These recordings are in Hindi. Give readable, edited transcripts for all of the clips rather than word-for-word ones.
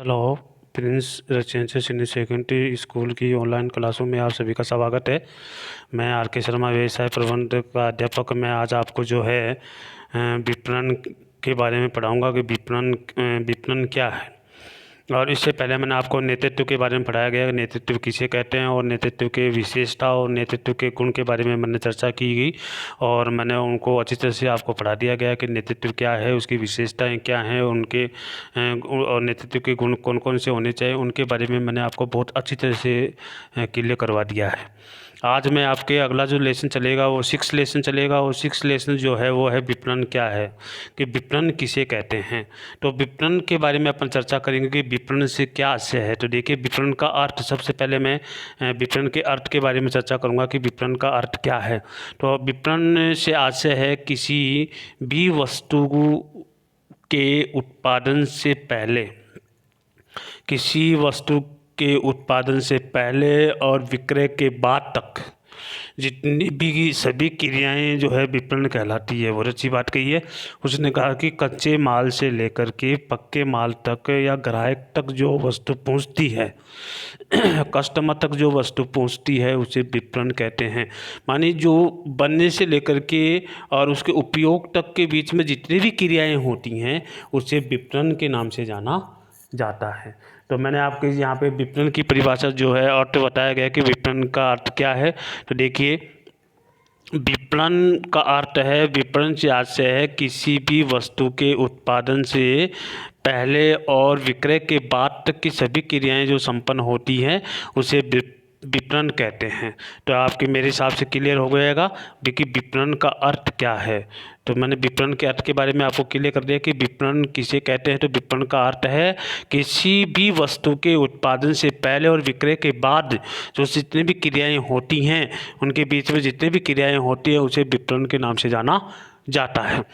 Hello. Prince residential senior secondary school की ऑनलाइन क्लासों में आप सभी का स्वागत है। मैं आर के शर्मा, व्यवसाय प्रबंधक का अध्यापक। मैं आज आपको जो है विपणन के बारे में पढ़ाऊंगा कि विपणन क्या है। और इससे पहले मैंने आपको नेतृत्व के बारे में पढ़ाया गया, नेतृत्व किसे कहते हैं और नेतृत्व के विशेषता और नेतृत्व के गुण के बारे में मैंने चर्चा की गई। और मैंने उनको अच्छी तरह से आपको पढ़ा दिया गया कि नेतृत्व क्या है, उसकी विशेषताएं क्या हैं, उनके और नेतृत्व के गुण कौन कौन से होने चाहिए, उनके बारे में मैंने आपको बहुत अच्छी तरह से क्लियर करवा दिया है। आज मैं आपके अगला जो लेसन चलेगा वो 6 लेसन चलेगा, और 6 लेसन जो है वो है विपणन क्या है, कि विपणन किसे कहते हैं। तो विपणन के बारे में अपन चर्चा करेंगे कि विपणन से क्या आशय है। तो देखिए, विपणन का अर्थ, सबसे पहले मैं विपणन के अर्थ के बारे में चर्चा करूंगा कि विपणन का अर्थ क्या है। तो विपणन से आशय है किसी भी वस्तु के उत्पादन से पहले, किसी वस्तु के उत्पादन से पहले और विक्रय के बाद तक जितनी भी सभी क्रियाएं जो है विपणन कहलाती है। बहुत अच्छी बात कही है उसने। कहा कि कच्चे माल से लेकर के पक्के माल तक या ग्राहक तक जो वस्तु पहुंचती है कस्टमर तक जो वस्तु पहुंचती है उसे विपणन कहते हैं। माने जो बनने से लेकर के और उसके उपयोग तक के बीच में जितनी भी क्रियाएं होती हैं उसे विपणन के नाम से जाना जाता है। तो मैंने आपके यहाँ पे विपणन की परिभाषा जो है अर्थ बताया गया कि विपणन का अर्थ क्या है। तो देखिए, विपणन का अर्थ है, विपणन से आशय है किसी भी वस्तु के उत्पादन से पहले और विक्रय के बाद तक की सभी क्रियाएं जो संपन्न होती हैं उसे विपणन कहते हैं। तो आपके मेरे हिसाब से क्लियर हो जाएगा कि विपणन का अर्थ क्या है। तो मैंने विपणन के अर्थ के बारे में आपको क्लियर कर दिया कि विपणन किसे कहते हैं। तो विपणन का अर्थ है किसी भी वस्तु के उत्पादन से पहले और विक्रय के बाद जो जितनी भी क्रियाएं होती हैं, उनके बीच में जितनी भी क्रियाएं होती हैं उसे विपणन के नाम से जाना जाता है।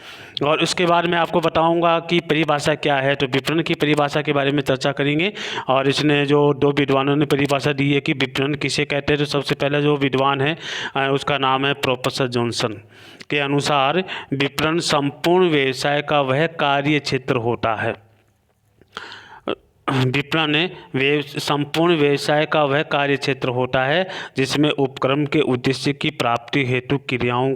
और उसके बाद मैं आपको बताऊंगा कि परिभाषा क्या है। तो विपणन की परिभाषा के बारे में चर्चा करेंगे। और इसने जो 2 विद्वानों ने परिभाषा दी है कि विपणन किसे कहते हैं। तो सबसे पहले जो विद्वान है उसका नाम है प्रोफेसर जॉनसन। के अनुसार विपणन संपूर्ण व्यवसाय का वह कार्य क्षेत्र होता है। विपणन संपूर्ण व्यवसाय का वह कार्य क्षेत्र होता है जिसमें उपक्रम के उद्देश्य की प्राप्ति हेतु क्रियाओं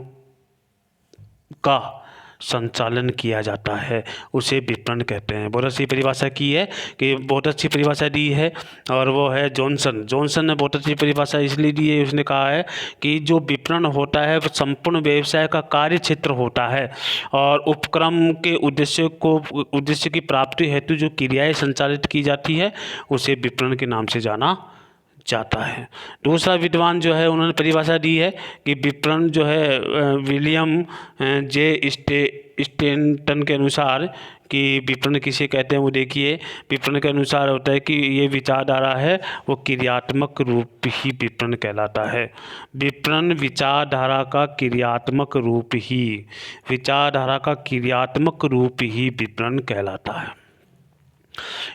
का संचालन किया जाता है, उसे विपणन कहते हैं। बहुत अच्छी परिभाषा की है, कि बहुत अच्छी परिभाषा दी है। और वो है जॉनसन ने बहुत अच्छी परिभाषा इसलिए दी है, उसने कहा है कि जो विपणन होता है वो संपूर्ण व्यवसाय का कार्य क्षेत्र होता है और उपक्रम के उद्देश्य की प्राप्ति हेतु जो क्रियाएं संचालित की जाती है उसे विपणन के नाम से जाना जाता है। दूसरा विद्वान जो है उन्होंने परिभाषा दी है कि विपणन जो है विलियम जे स्टेनटन के अनुसार कि विपणन किसे कहते हैं। वो देखिए, विपणन के अनुसार होता है कि ये विचारधारा है वो क्रियात्मक रूप ही विपणन कहलाता है। विपणन विचारधारा का क्रियात्मक रूप ही विपणन कहलाता है।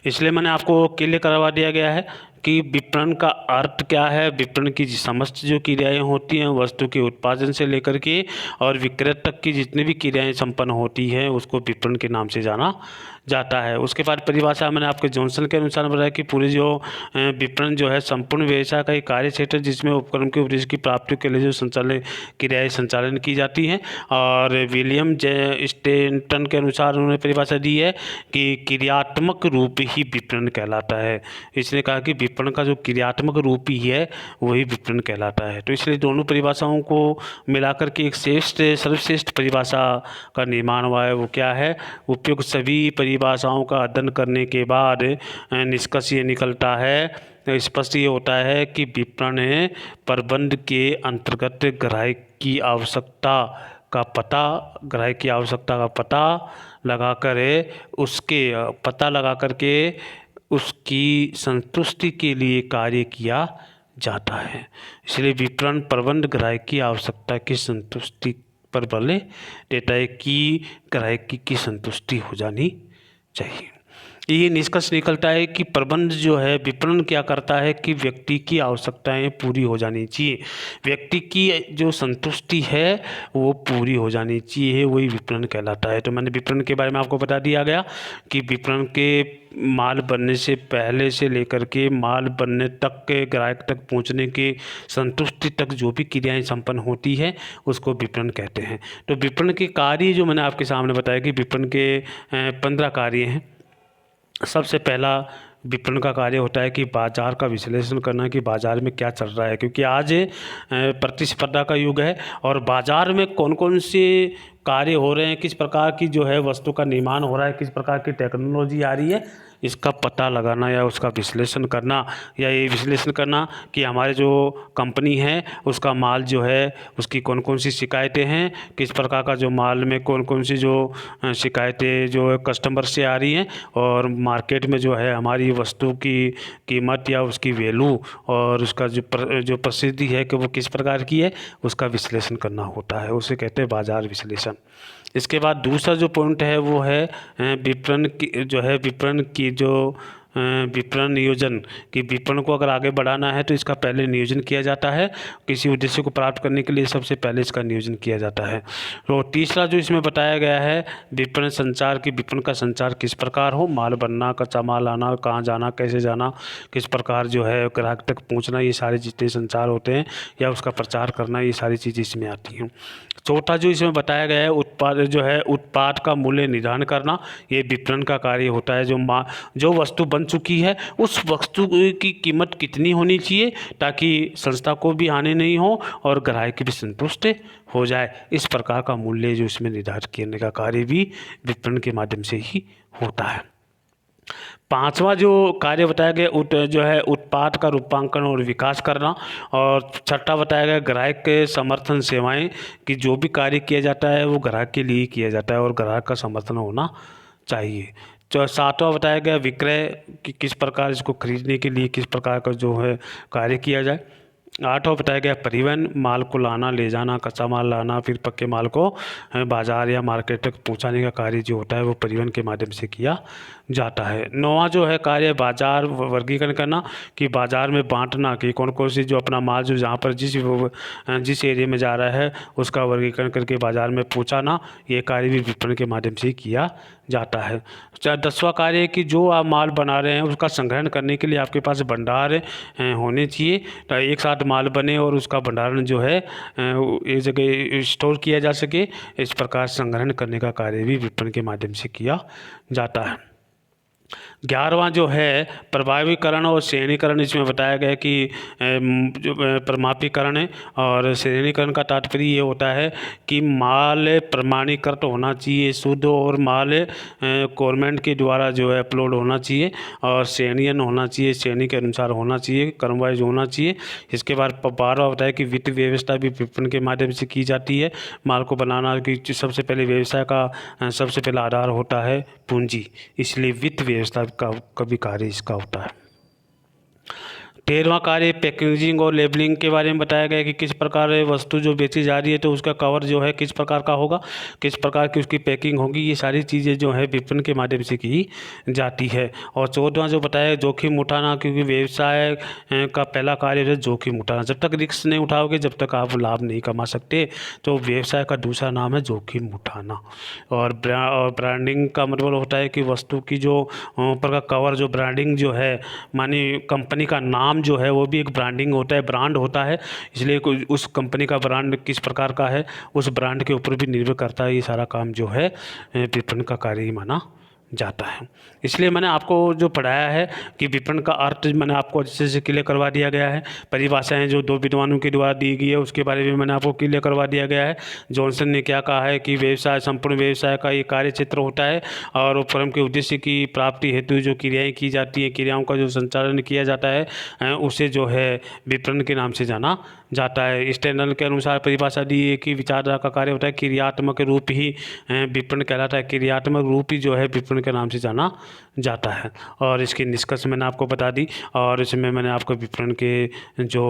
इसलिए मैंने आपको क्लियर करवा दिया गया है कि विपणन का अर्थ क्या है। विपणन की समस्त जो क्रियाएं होती हैं वस्तु के उत्पादन से लेकर के और विक्रय तक की जितनी भी क्रियाएं संपन्न होती हैं उसको विपणन के नाम से जाना जाता है। उसके बाद परिभाषा मैंने आपके जॉनसन के अनुसार बताया कि पूरी जो विपणन जो है संपूर्ण व्यवसाय का एक कार्य क्षेत्र जिसमें उपक्रम के उद्देश्य की प्राप्ति के लिए जो क्रियाएं संचालन की जाती हैं। और विलियम जे स्टेनटन के अनुसार उन्होंने परिभाषा दी है कि क्रियात्मक रूप ही विपणन कहलाता है। इसने कहा कि विपणन का जो क्रियात्मक रूप ही है वही विपणन कहलाता है। तो इसलिए दोनों परिभाषाओं को मिलाकर के एक सर्वश्रेष्ठ परिभाषा का निर्माण हुआ है। वो क्या है? उपयुक्त सभी परिभाषाओं का अध्ययन करने के बाद निष्कर्ष ये निकलता है, स्पष्ट ये होता है कि विपणन प्रबंध के अंतर्गत ग्राहक की आवश्यकता का पता लगा करके उसकी संतुष्टि के लिए कार्य किया जाता है। इसलिए विपणन प्रबंध ग्राहक की आवश्यकता की संतुष्टि पर बल देता है कि ग्राहक की संतुष्टि हो जानी चाहिए। ये निष्कर्ष निकलता है कि प्रबंध जो है, विपणन क्या करता है कि व्यक्ति की आवश्यकताएं पूरी हो जानी चाहिए, व्यक्ति की जो संतुष्टि है वो पूरी हो जानी चाहिए, वही विपणन कहलाता है। तो मैंने विपणन के बारे में आपको बता दिया गया कि विपणन के माल बनने से पहले से लेकर के माल बनने तक के ग्राहक तक पहुंचने के संतुष्टि तक जो भी क्रियाएं संपन्न होती है उसको विपणन कहते हैं। तो विपणन के कार्य जो मैंने आपके सामने बताया कि विपणन के 15 कार्य हैं। सबसे पहला विपणन का कार्य होता है कि बाज़ार का विश्लेषण करना कि बाज़ार में क्या चल रहा है, क्योंकि आज प्रतिस्पर्धा का युग है और बाज़ार में कौन कौन से कार्य हो रहे हैं, किस प्रकार की जो है वस्तु का निर्माण हो रहा है, किस प्रकार की टेक्नोलॉजी आ रही है, इसका पता लगाना या उसका विश्लेषण करना, या ये विश्लेषण करना कि हमारे जो कंपनी है उसका माल जो है उसकी कौन कौन सी शिकायतें हैं, किस प्रकार का जो माल में कौन कौन सी जो शिकायतें जो कस्टमर से आ रही हैं, और मार्केट में जो है हमारी वस्तु की कीमत या उसकी वैल्यू और उसका जो प्रसिद्धि है कि वो किस प्रकार की है, उसका विश्लेषण करना होता है, उसे कहते हैं बाज़ार विश्लेषण। इसके बाद दूसरा जो पॉइंट है वो है विपणन की जो है, विपणन की जो विपणन नियोजन, कि विपणन को अगर आगे बढ़ाना है तो इसका पहले नियोजन किया जाता है, किसी उद्देश्य को प्राप्त करने के लिए सबसे पहले इसका नियोजन किया जाता है। तो तीसरा जो इसमें बताया गया है विपणन संचार, की विपणन का संचार किस प्रकार हो, माल बनना, कच्चा माल आना, कहाँ जाना, कैसे जाना, किस प्रकार जो है ग्राहक तक पहुँचना, ये सारे जितने संचार होते हैं या उसका प्रचार करना, ये सारी चीज़ें इसमें आती हैं। चौथा जो इसमें बताया गया है उत्पाद जो है, उत्पाद का मूल्य निर्धारण करना, ये विपणन का कार्य होता है। जो वस्तु बन चुकी है उस वस्तु की कीमत कितनी होनी चाहिए ताकि संस्था को भी हानि नहीं हो और ग्राहक भी संतुष्ट हो जाए, इस प्रकार का मूल्य जो इसमें निर्धारित करने का कार्य भी विपणन के माध्यम से ही होता है। पांचवा जो कार्य बताया गया जो है उत्पाद का रूपांकन और विकास करना, और छठा बताया गया ग्राहक के समर्थन सेवाएं, कि जो भी कार्य किया जाता है वो ग्राहक के लिए किया जाता है और ग्राहक का समर्थन होना चाहिए। जो सातवां बताया गया विक्रय, कि किस प्रकार इसको खरीदने के लिए किस प्रकार का जो है कार्य किया जाए। आठवां बताया गया परिवहन, माल को लाना, ले जाना, कच्चा माल लाना, फिर पक्के माल को बाजार या मार्केट तक पहुंचाने का कार्य जो होता है वो परिवहन के माध्यम से किया जाता है। नौवां जो है कार्य बाजार वर्गीकरण करना, कि बाजार में बांटना, कि कौन कौन सी जो अपना माल जो जहाँ पर जिस एरिया में जा रहा है उसका वर्गीकरण करके बाजार में पहुँचाना, ये कार्य भी विपणन के माध्यम से किया जाता है। 10वां कार्य है कि जो आप माल बना रहे हैं उसका संग्रहण करने के लिए आपके पास भंडार होने चाहिए, तो एक साथ माल बने और उसका भंडारण जो है एक जगह स्टोर किया जा सके, इस प्रकार संग्रहण करने का कार्य भी विपणन के माध्यम से किया जाता है। 11वां जो है प्रभावीकरण और श्रेणीकरण, इसमें बताया गया कि जो प्रमापीकरण है और श्रेणीकरण का तात्पर्य ये होता है कि माल प्रमाणीकृत होना चाहिए, शुद्ध, और माल गवर्नमेंट के द्वारा जो है अपलोड होना चाहिए, और श्रेणीयन होना चाहिए, श्रेणी के अनुसार होना चाहिए, क्रम वाइज होना चाहिए। इसके बाद 12वां होता है कि वित्त व्यवस्था भी विपणन के माध्यम से की जाती है। माल को बनाना की सबसे पहले व्यवसाय का सबसे पहला आधार होता है पूंजी, इसलिए वित्त व्यवस्था का भी कार्य इसका होता है। 13वां कार्य पैकेजिंग और लेबलिंग के बारे में बताया गया कि किस प्रकार वस्तु जो बेची जा रही है तो उसका कवर जो है किस प्रकार का होगा, किस प्रकार की उसकी पैकिंग होगी, ये सारी चीज़ें जो है विपणन के माध्यम से की जाती है। और 14वां जो बताया जोखिम उठाना, क्योंकि व्यवसाय का पहला कार्य है जोखिम उठाना। जब तक रिस्क नहीं उठाओगे जब तक आप लाभ नहीं कमा सकते, तो व्यवसाय का दूसरा नाम है जोखिम उठाना। और ब्रांडिंग का मतलब होता है कि वस्तु की जो ऊपर का कवर जो ब्रांडिंग जो है, मानी कंपनी का नाम जो है वो भी एक ब्रांडिंग होता है, ब्रांड होता है, इसलिए उस कंपनी का ब्रांड किस प्रकार का है उस ब्रांड के ऊपर भी निर्भर करता है। ये सारा काम जो है विपणन का कार्य ही माना जाता है। इसलिए मैंने आपको जो पढ़ाया है कि विपणन का अर्थ मैंने आपको अच्छे से क्लियर करवा दिया गया है। परिभाषाएं जो 2 विद्वानों के द्वारा दी गई है उसके बारे में मैंने आपको क्लियर करवा दिया गया है। जॉनसन ने क्या कहा है कि व्यवसाय संपूर्ण व्यवसाय का ये कार्य क्षेत्र होता है और फर्म के उद्देश्य की प्राप्ति हेतु जो क्रियाएँ की जाती हैं, क्रियाओं का जो संचालन किया जाता है उसे जो है विपणन के नाम से जाना जाता है। स्टैंडर्ड के अनुसार परिभाषा दी है कि विचारधारा का कार्य होता है, क्रियात्मक रूप ही विपणन कहलाता है। क्रियात्मक रूप ही जो है विपणन विपणन के नाम से जाना जाता है। और इसकी निष्कर्ष मैंने आपको बता दी, और इसमें मैंने आपको विपणन के जो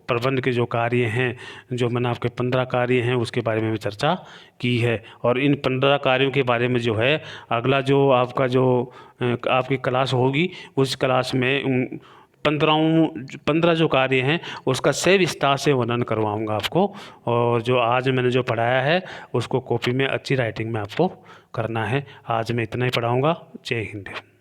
प्रबंध के जो कार्य हैं, जो मैंने आपके 15 कार्य हैं उसके बारे में भी चर्चा की है। और इन 15 कार्यों के बारे में जो है अगला जो आपका जो आपकी क्लास होगी उस क्लास में 15 जो कार्य हैं उसका सही विस्तार से वर्णन करवाऊँगा आपको। और जो आज मैंने जो पढ़ाया है उसको कॉपी में अच्छी राइटिंग में आपको करना है। आज मैं इतना ही पढ़ाऊँगा। जय हिंद।